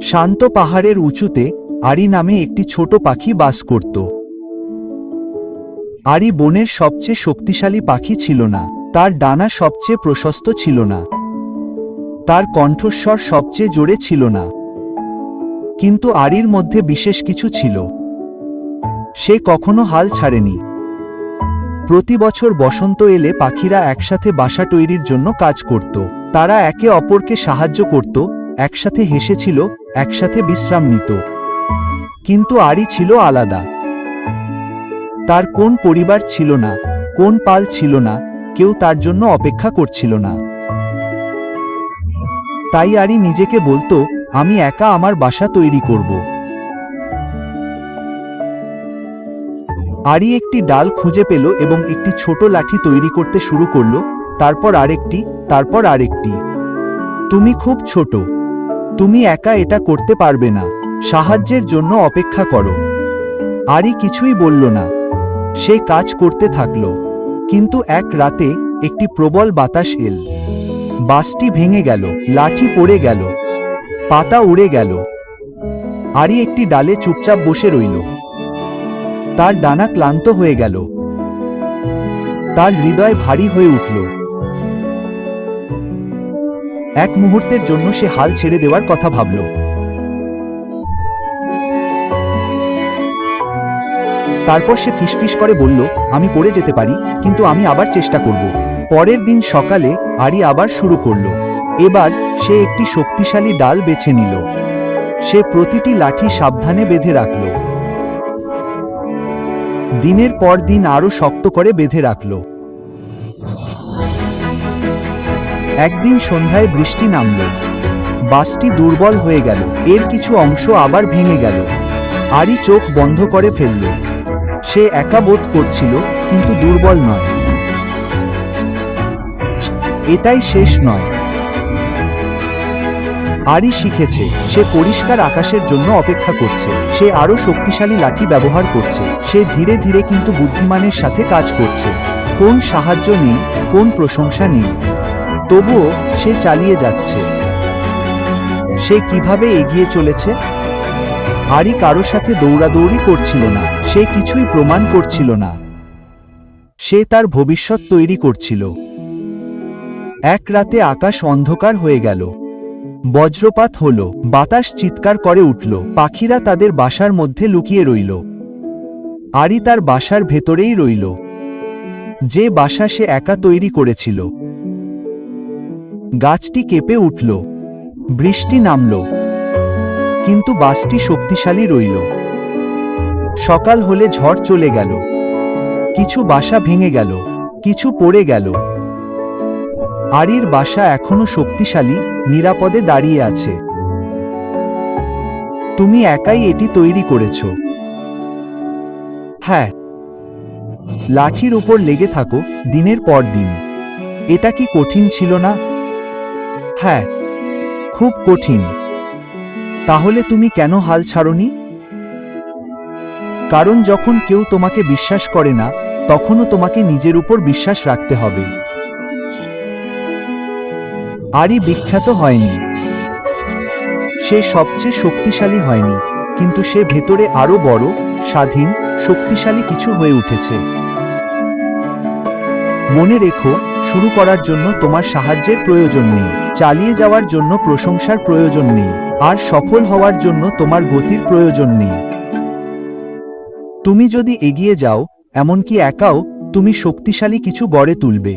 শান্ত পাহাড়ের উঁচুতে আরি নামে একটি ছোট পাখি বাস করত। আরি বনের সবচেয়ে শক্তিশালী পাখি ছিল না, তার ডানা সবচেয়ে প্রশস্ত ছিল না, তার কণ্ঠস্বর সবচেয়ে জোরে ছিল না, কিন্তু আরির মধ্যে বিশেষ কিছু ছিল। সে কখনো হাল ছাড়েনি। প্রতি বছর বসন্ত এলে পাখিরা একসাথে বাসা তৈরির জন্য কাজ করত। তারা একে অপরকে সাহায্য করত, একসাথে হেসেছিল, একসাথে বিশ্রাম নিত। কিন্তু আরি ছিল আলাদা। তার কোন পরিবার ছিল না, কোন পাল ছিল না, কেউ তার জন্য অপেক্ষা করছিল না। তাই আরি নিজেকে বলতো, আমি একা আমার বাসা তৈরি করব। আরি একটি ডাল খুঁজে পেল এবং একটি ছোট লাঠি তৈরি করতে শুরু করল, তারপর আরেকটি, তারপর আরেকটি। তুমি খুব ছোট, তুমি একা এটা করতে পারবে না, সাহায্যের জন্য অপেক্ষা করো। আরি কিছুই বলল না, সে কাজ করতে থাকল। কিন্তু এক রাতে একটি প্রবল বাতাস এল। বাঁশটি ভেঙে গেল, লাঠি পড়ে গেল, পাতা উড়ে গেল। আরি একটি ডালে চুপচাপ বসে রইল। তার ডানা ক্লান্ত হয়ে গেল, তার হৃদয় ভারী হয়ে উঠল। এক মুহূর্তের জন্য সে হাল ছেড়ে দেওয়ার কথা ভাবল। তারপর সে ফিসফিস করে বলল, আমি পড়ে যেতে পারি, কিন্তু আমি আবার চেষ্টা করব। পরের দিন সকালে আরি আবার শুরু করল। এবার সে একটি শক্তিশালী ডাল বেছে নিল। সে প্রতিটি লাঠি সাবধানে বেঁধে রাখল। দিনের পর দিন আরো শক্ত করে বেঁধে রাখল। একদিন সন্ধ্যায় বৃষ্টি নামল। বাঁশটি দুর্বল হয়ে গেল, এর কিছু অংশ আবার ভেঙে গেল। আরি চোখ বন্ধ করে ফেলল। সে একা বোধ করছিল, কিন্তু দুর্বল নয়। এটাই শেষ নয়। আরি শিখেছে, সে পরিষ্কার আকাশের জন্য অপেক্ষা করছে। সে আরো শক্তিশালী লাঠি ব্যবহার করছে। সে ধীরে ধীরে কিন্তু বুদ্ধিমানের সাথে কাজ করছে। কোন সাহায্য নেই, কোন প্রশংসা নেই, তবুও সে চালিয়ে যাচ্ছে। সে কিভাবে এগিয়ে চলেছে? আরি কারো সাথে দৌড়াদৌড়ি করছিল না, সে কিছুই প্রমাণ করছিল না। সে তার ভবিষ্যৎ তৈরি করছিল। এক রাতে আকাশ অন্ধকার হয়ে গেল। বজ্রপাত হল, বাতাস চিৎকার করে উঠল, পাখিরা তাদের বাসার মধ্যে লুকিয়ে রইল। আরি তার বাসার ভেতরেই রইল, যে বাসা সে একা তৈরি করেছিল। গাছটি কেঁপে উঠল, বৃষ্টি নামল, কিন্তু বাঁশটি শক্তিশালী রইল। সকাল হলে ঝড় চলে গেল, কিছু বাসা ভেঙে গেল, কিছু পড়ে গেল। আরির বাসা এখনো শক্তিশালী, নিরাপদে দাঁড়িয়ে আছে। তুমি একাই এটি তৈরি করেছ। হ্যাঁ, লাঠির উপর লেগে থাকো দিনের পর দিন। এটা কি কঠিন ছিল না? হ্যাঁ, খুব কঠিন। তাহলে তুমি কেন হাল ছাড়োনি? কারণ যখন কেউ তোমাকে বিশ্বাস করে না, তখনও তোমাকে নিজের উপর বিশ্বাস রাখতে হবে। আরি বিখ্যাত হয়নি, সে সবচেয়ে শক্তিশালী হয়নি, কিন্তু সে ভেতরে আরো বড়, স্বাধীন, শক্তিশালী কিছু হয়ে উঠেছে। মনে রেখো, শুরু করার জন্য তোমার সাহায্যের প্রয়োজন নেই, চালিয়ে যাওয়ার জন্য প্রশংসার প্রয়োজন নেই, আর সফল হওয়ার জন্য তোমার গতির প্রয়োজন নেই। তুমি যদি এগিয়ে যাও, এমনকি একাও, তুমি শক্তিশালী কিছু গড়ে তুলবে।